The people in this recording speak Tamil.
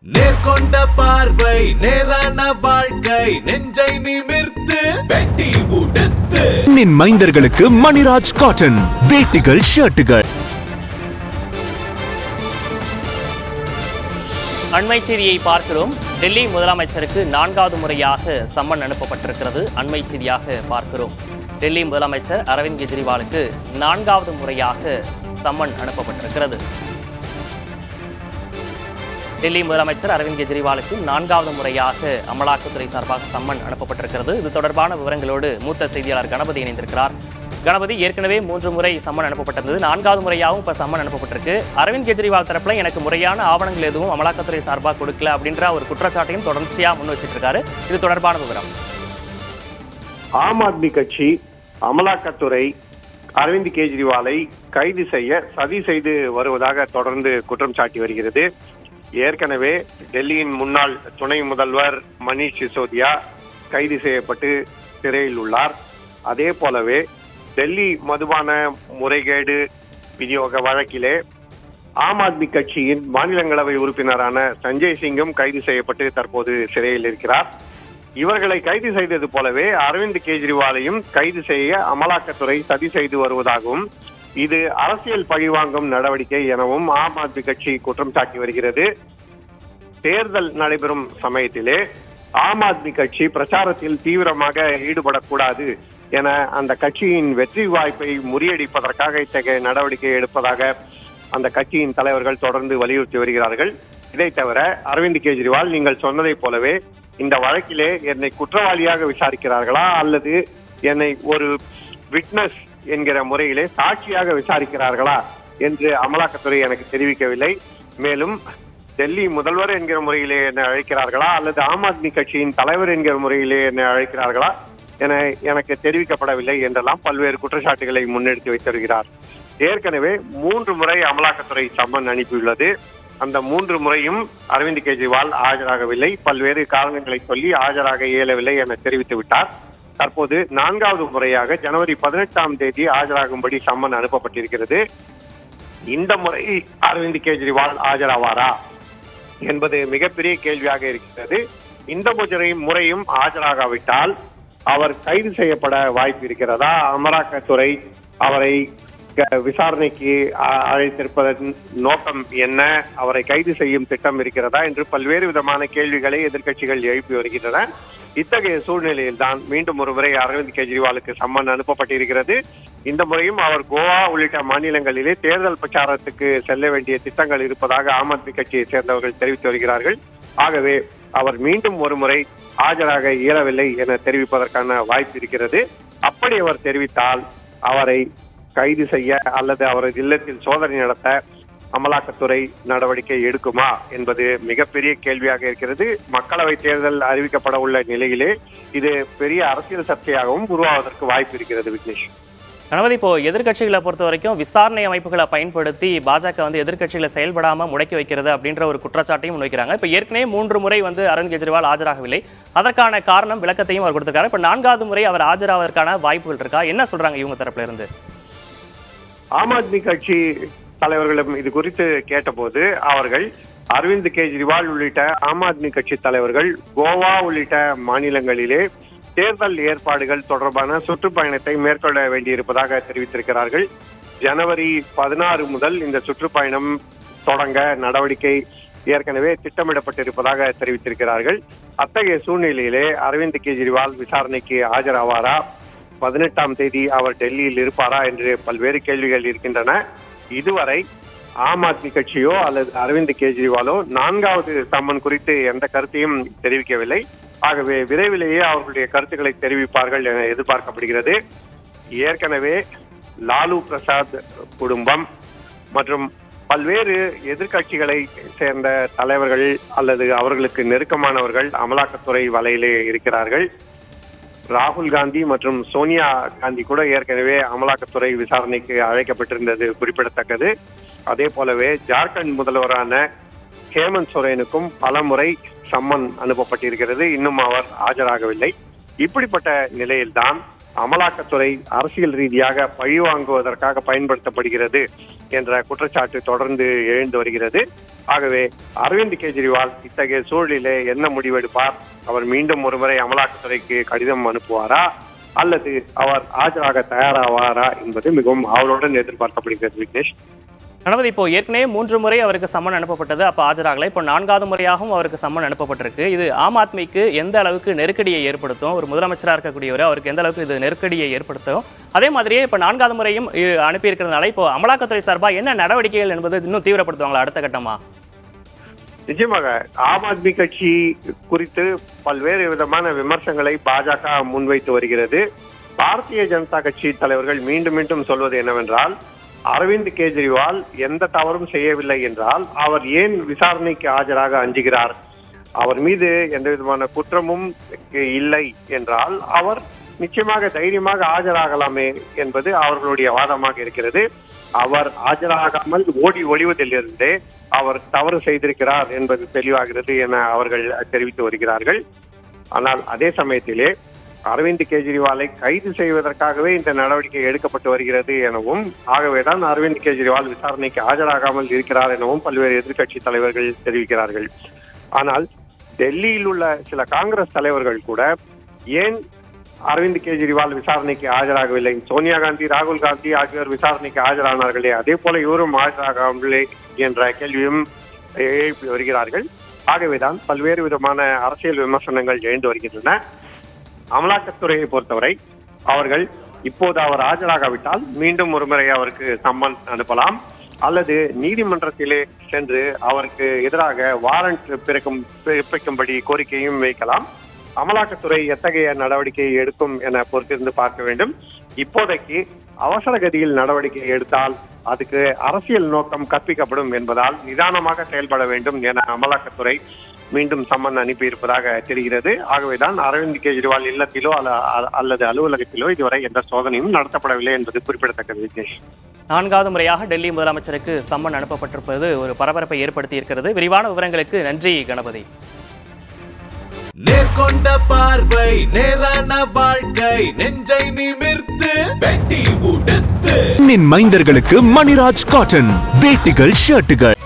நேர்கொண்ட பார்வை நேரான வாழ்க்கை நெஞ்சை நிமிர்த்து வெட்டி உடுத்து மைந்தர்களுக்கு மணிராஜ் காட்டன் வேட்டிகள் ஷர்ட்டுகள். அண்மை செய்தியை பார்க்கிறோம். டெல்லி முதலமைச்சருக்கு 4வது முறையாக சம்மன் அனுப்பப்பட்டிருக்கிறது. அண்மை செய்தியாக பார்க்கிறோம். டெல்லி முதலமைச்சர் அரவிந்த் கெஜ்ரிவாலுக்கு 4வது முறையாக சம்மன் அனுப்பப்பட்டிருக்கிறது. டெல்லி முதலமைச்சர் அரவிந்த் கெஜ்ரிவாலுக்கு 4வது முறையாக அமலாக்கத்துறை சார்பாக சம்மன் அனுப்பப்பட்டிருக்கிறது. இது தொடர்பான விவரங்களோடு மூத்த செய்தியாளர் கணபதி இணைந்திருக்கிறார். கணபதி, ஏற்கனவே 3 முறை சம்மன் அனுப்பப்பட்டிருந்தது. 4வது முறையாகவும் இப்ப சம்மன் அனுப்பப்பட்டிருக்கு. அரவிந்த் கெஜ்ரிவால் தரப்புல எனக்கு முறையான ஆவணங்கள் எதுவும் அமலாக்கத்துறை சார்பாக கொடுக்கல அப்படின்ற ஒரு குற்றச்சாட்டையும் தொடர்ச்சியா முன் வச்சிட்டு இருக்காரு. இது தொடர்பான விவரம். ஆம் ஆத்மி கட்சி அமலாக்கத்துறை அரவிந்த் கெஜ்ரிவாலை கைது செய்ய சதி செய்து வருவதாக தொடர்ந்து குற்றம் சாட்டி வருகிறது. ஏற்கனவே டெல்லியின் முன்னாள் துணை முதல்வர் மணீஷ் சிசோடியா கைது செய்யப்பட்டு சிறையில் உள்ளார். அதே போலவே டெல்லி மதுபான முறைகேடு விநியோக வழக்கிலே ஆம் ஆத்மி கட்சியின் மாநிலங்களவை உறுப்பினரான சஞ்சய் சிங்கும் கைது செய்யப்பட்டு தற்போது சிறையில் இருக்கிறார். இவர்களை கைது செய்தது போலவே அரவிந்த் கெஜ்ரிவாலையும் கைது செய்ய அமலாக்கத்துறை சதி செய்து வருவதாகவும், இது அரசியல் பழிவாங்கும் நடவடிக்கை எனவும் ஆம் ஆத்மி கட்சி குற்றம் சாட்டி வருகிறது. தேர்தல் நடைபெறும் சமயத்திலே ஆம் ஆத்மி கட்சி பிரச்சாரத்தில் தீவிரமாக ஈடுபடக்கூடாது என அந்த கட்சியின் வெற்றி வாய்ப்பை முறியடிப்பதற்காக இத்தகைய நடவடிக்கை எடுப்பதாக அந்த கட்சியின் தலைவர்கள் தொடர்ந்து வலியுறுத்தி வருகிறார்கள். இதை தவிர அரவிந்த் கெஜ்ரிவால் நீங்கள் சொன்னதை போலவே இந்த வழக்கிலே என்னை குற்றவாளியாக விசாரிக்கிறார்களா அல்லது என்னை ஒரு விட்னஸ் என்கிற முறையிலே சாட்சியாக விசாரிக்கிறார்களா என்று அமலாக்கத்துறை எனக்கு தெரிவிக்கவில்லை. மேலும் டெல்லி முதல்வர் என்கிற முறையிலே என்னை அழைக்கிறார்களா அல்லது ஆம் ஆத்மி கட்சியின் தலைவர் என்கிற முறையிலே என்னை அழைக்கிறார்களா என எனக்கு தெரிவிக்கப்படவில்லை என்றெல்லாம் பல்வேறு குற்றச்சாட்டுகளை முன்னெடுத்து வைத்திருக்கிறார். ஏற்கனவே 3 முறை அமலாக்கத்துறை சம்மன் அனுப்பியுள்ளது. அந்த 3 முறையும் அரவிந்த் கெஜ்ரிவால் ஆஜராகவில்லை. பல்வேறு காரணங்களை சொல்லி ஆஜராக இயலவில்லை என தெரிவித்து விட்டார். தற்போது 4வது முறையாக ஜனவரி 18ஆம் தேதி ஆஜராகும்படி சம்மன் அனுப்பப்பட்டிருக்கிறது. இந்த முறை அரவிந்த் கெஜ்ரிவால் ஆஜராவாரா என்பது மிகப்பெரிய கேள்வியாக இருக்கிறது. இந்த முறையும் ஆஜராகாவிட்டால் அவர் கைது செய்யப்பட வாய்ப்பு இருக்கிறதா? அமலாக்கத்துறை அவரை விசாரணைக்கு அழைத்திருப்பதன் நோக்கம் என்ன? அவரை கைது செய்யும் திட்டம் இருக்கிறதா என்று பல்வேறு விதமான கேள்விகளை எதிர்க்கட்சிகள் எழுப்பி வருகின்றன. இத்தகைய சூழ்நிலையில் தான் மீண்டும் ஒருமுறை அரவிந்த் கெஜ்ரிவாலுக்கு சம்மன் அனுப்பப்பட்டிருக்கிறது. இந்த முறையும் அவர் கோவா உள்ளிட்ட மாநிலங்களிலே தேர்தல் பிரச்சாரத்துக்கு செல்ல வேண்டிய திட்டங்கள் இருப்பதாக ஆம் ஆத்மி கட்சியை சேர்ந்தவர்கள் தெரிவித்து வருகிறார்கள். ஆகவே அவர் மீண்டும் ஒருமுறை ஆஜராக இயலவில்லை என தெரிவிப்பதற்கான வாய்ப்பு இருக்கிறது. அப்படி அவர் தெரிவித்தால் அவரை கைது செய்ய அல்லது அவரது இல்லத்தில் சோதனை நடத்த அமலாக்கத்துறை நடவடிக்கை எடுக்குமா என்பது மிகப்பெரிய கேள்வியாக இருக்கிறது. மக்களவை தேர்தல் அறிவிக்கப்பட உள்ள நிலையிலே இது பெரிய அரசியல் சர்ச்சையாகவும் உருவாவதற்கு வாய்ப்பு இருக்கிறது. விக்னேஷ், கணபதி, இப்போ எதிர்கட்சிகளை பொறுத்த வரைக்கும் விசாரணை அமைப்புகளை பயன்படுத்தி பாஜக எதிர்கட்சிகளை செயல்படாம முடக்கி வைக்கிறது அப்படின்ற ஒரு குற்றச்சாட்டையும் முன்வைக்கிறாங்க. இப்ப ஏற்கனவே 3 முறை அரவிந்த் கெஜ்ரிவால் ஆஜராகவில்லை. அதற்கான காரணம் விளக்கத்தையும் அவர் கொடுத்திருக்காரு. இப்ப 4வது முறை அவர் ஆஜராவதற்கான வாய்ப்புகள் இருக்கா? என்ன சொல்றாங்க இவங்க தரப்புல இருந்து? ஆம் ஆத்மி கட்சி தலைவர்களும் இது குறித்து கேட்டபோது அவர்கள் அரவிந்த் கெஜ்ரிவால் உள்ளிட்ட ஆம் ஆத்மி கட்சி தலைவர்கள் கோவா உள்ளிட்ட மாநிலங்களிலே தேர்தல் ஏற்பாடுகள் தொடர்பான சுற்றுப்பயணத்தை மேற்கொள்ள வேண்டியிருப்பதாக தெரிவித்திருக்கிறார்கள். ஜனவரி 16 முதல் இந்த சுற்றுப்பயணம் தொடங்க நடவடிக்கை ஏற்கனவே திட்டமிடப்பட்டிருப்பதாக தெரிவித்திருக்கிறார்கள். அத்தகைய சூழ்நிலையிலே அரவிந்த் கெஜ்ரிவால் விசாரணைக்கு ஆஜராவாரா? 18ஆம் தேதி அவர் டெல்லியில் இருப்பாரா என்று பல்வேறு கேள்விகள் இருக்கின்றன. இதுவரை ஆம் ஆத்மி கட்சியோ அல்லது அரவிந்த் கெஜ்ரிவாலோ 4வது சம்மன் குறித்து எந்த கருத்தையும் தெரிவிக்கவில்லை. ஆகவே விரைவிலேயே அவர்களுடைய கருத்துக்களை தெரிவிப்பார்கள் என எதிர்பார்க்கப்படுகிறது. ஏற்கனவே லாலு பிரசாத் குடும்பம் மற்றும் பல்வேறு எதிர்கட்சிகளை சேர்ந்த தலைவர்கள் அல்லது அவர்களுக்கு நெருக்கமானவர்கள் அமலாக்கத்துறை வலையிலே இருக்கிறார்கள். ராகுல் காந்தி மற்றும் சோனியா காந்தி கூட ஏற்கனவே அமலாக்கத்துறை விசாரணைக்கு அழைக்கப்பட்டிருந்தது குறிப்பிடத்தக்கது. அதே போலவே ஜார்க்கண்ட் முதல்வரான ஹேமந்த் சோரேனுக்கும் பல முறை சம்மன் அனுப்பப்பட்டிருக்கிறது. இன்னும் அவர் ஆஜராகவில்லை. இப்படிப்பட்ட நிலையில்தான் அமலாக்கத்துறை அரசியல் ரீதியாக பழிவாங்குவதற்காக பயன்படுத்தப்படுகிறது என்ற குற்றச்சாட்டு தொடர்ந்து எழுந்து வருகிறது. ஆகவே அரவிந்த் கெஜ்ரிவால் இத்தகைய சூழலிலே என்ன முடிவெடுப்பார்? அவர் மீண்டும் ஒருமுறை அமலாக்கத்துறைக்கு கடிதம் அனுப்புவாரா அல்லது அவர் ஆஜராக தயாராவாரா என்பது மிகவும் ஆவலுடன் எதிர்பார்க்கப்படுகிறது. விக்னேஷ், கணபதி, இப்போ ஏற்கனவே 3 முறை அவருக்கு சம்மன் அனுப்பப்பட்டது, அப்ப ஆஜராகல. இப்போ 4வது முறையாகவும் அவருக்கு சம்மன் அனுப்பப்பட்டிருக்கு. இது ஆம் ஆத்மிக்கு எந்த அளவுக்கு நெருக்கடியை ஏற்படுத்தும்? ஒரு முதலமைச்சராக இருக்கக்கூடியவர், அவருக்கு எந்த அளவுக்கு இது நெருக்கடியை ஏற்படுத்தும்? அதே மாதிரியே இப்போ 4வது முறையும் அனுப்பி இருக்கிறதுனால இப்போ அமலாக்கத்துறை சார்பா என்ன நடவடிக்கைகள் என்பது இன்னும் தீவிரப்படுத்துவாங்களா அடுத்த கட்டமா? நிச்சயமாக ஆம் ஆத்மி கட்சி குறித்து பல்வேறு விதமான விமர்சனங்களை பாஜக முன்வைத்து வருகிறது. பாரதிய ஜனதா கட்சி தலைவர்கள் மீண்டும் மீண்டும் சொல்வது என்னவென்றால், அரவிந்த் கெஜ்ரிவால் எந்த தவறும் செய்யவில்லை என்றால் அவர் ஏன் விசாரணைக்கு ஆஜராக அஞ்சுகிறார்? அவர் மீது எந்த விதமான குற்றமும் இல்லை என்றால் அவர் நிச்சயமாக தைரியமாக ஆஜராகலாமே என்பது அவர்களுடைய வாதமாக இருக்கிறது. அவர் ஆஜராகாமல் ஓடி ஒளிவதிலிருந்தே அவர் தவறு செய்திருக்கிறார் என்பது தெளிவாகிறது என அவர்கள் தெரிவித்து வருகிறார்கள். ஆனால் அதே சமயத்திலே அரவிந்த் கெஜ்ரிவாலை கைது செய்வதற்காகவே இந்த நடவடிக்கை எடுக்கப்பட்டு வருகிறது எனவும், ஆகவேதான் அரவிந்த் கெஜ்ரிவால் விசாரணைக்கு ஆஜராகாமல் இருக்கிறார் எனவும் பல்வேறு எதிர்க்கட்சி தலைவர்கள் தெரிவிக்கிறார்கள். ஆனால் டெல்லியில் உள்ள சில காங்கிரஸ் தலைவர்கள் கூட ஏன் அரவிந்த் கெஜ்ரிவால் விசாரணைக்கு ஆஜராகவில்லை, சோனியா காந்தி, ராகுல் காந்தி ஆகியோர் விசாரணைக்கு ஆஜரானார்களே, அதே போல இவரும் ஆஜராகாமலே என்ற கேள்வியும் எழுப்பி வருகிறார்கள். ஆகவேதான் பல்வேறு விதமான அரசியல் விமர்சனங்கள் எழுந்து வருகின்றன. அமலாக்கத்துறையை பொறுத்தவரை அவர்கள் இப்போது அவர் ஆஜராகாவிட்டால் மீண்டும் ஒருமுறை அவருக்கு சம்மன் அனுப்பலாம் அல்லது நீதிமன்றத்திலே சென்று அவருக்கு எதிராக வாரண்ட் பிறப்பிக்கும்படி கோரிக்கையும் வைக்கலாம். அமலாக்கத்துறை எத்தகைய நடவடிக்கையை எடுக்கும் என பொறுத்திருந்து பார்க்க வேண்டும். இப்போதைக்கு அவசர கதியில் நடவடிக்கை எடுத்தால் அதுக்கு அரசியல் நோக்கம் கற்பிக்கப்படும் என்பதால் நிதானமாக செயல்பட வேண்டும் என அமலாக்கத்துறை மீண்டும் சம்மன் அனுப்பியிருப்பதாக தெரிகிறது. ஆகவேதான் அரவிந்த் கெஜ்ரிவால் இல்லத்திலோ அல்லது அலுவலகத்திலோ இதுவரை எந்த சோதனையும் நடத்தப்படவில்லை என்பது குறிப்பிடத்தக்கது. விக்னேஷ், 4வது முறையாக டெல்லி முதலமைச்சருக்கு சம்மன் அனுப்பப்பட்டிருப்பது ஒரு பரபரப்பை ஏற்படுத்தி இருக்கிறது. விரிவான விவரங்களுக்கு நன்றி கணபதி. நேர்கொண்ட பார்வை, நேரான வாழ்க்கை, நெஞ்சை நிமிர்த்து வெட்டி உடுத்து. மைந்தர்களுக்கு மணிராஜ் காட்டன் வேட்டிகள் ஷர்ட்டுகள்.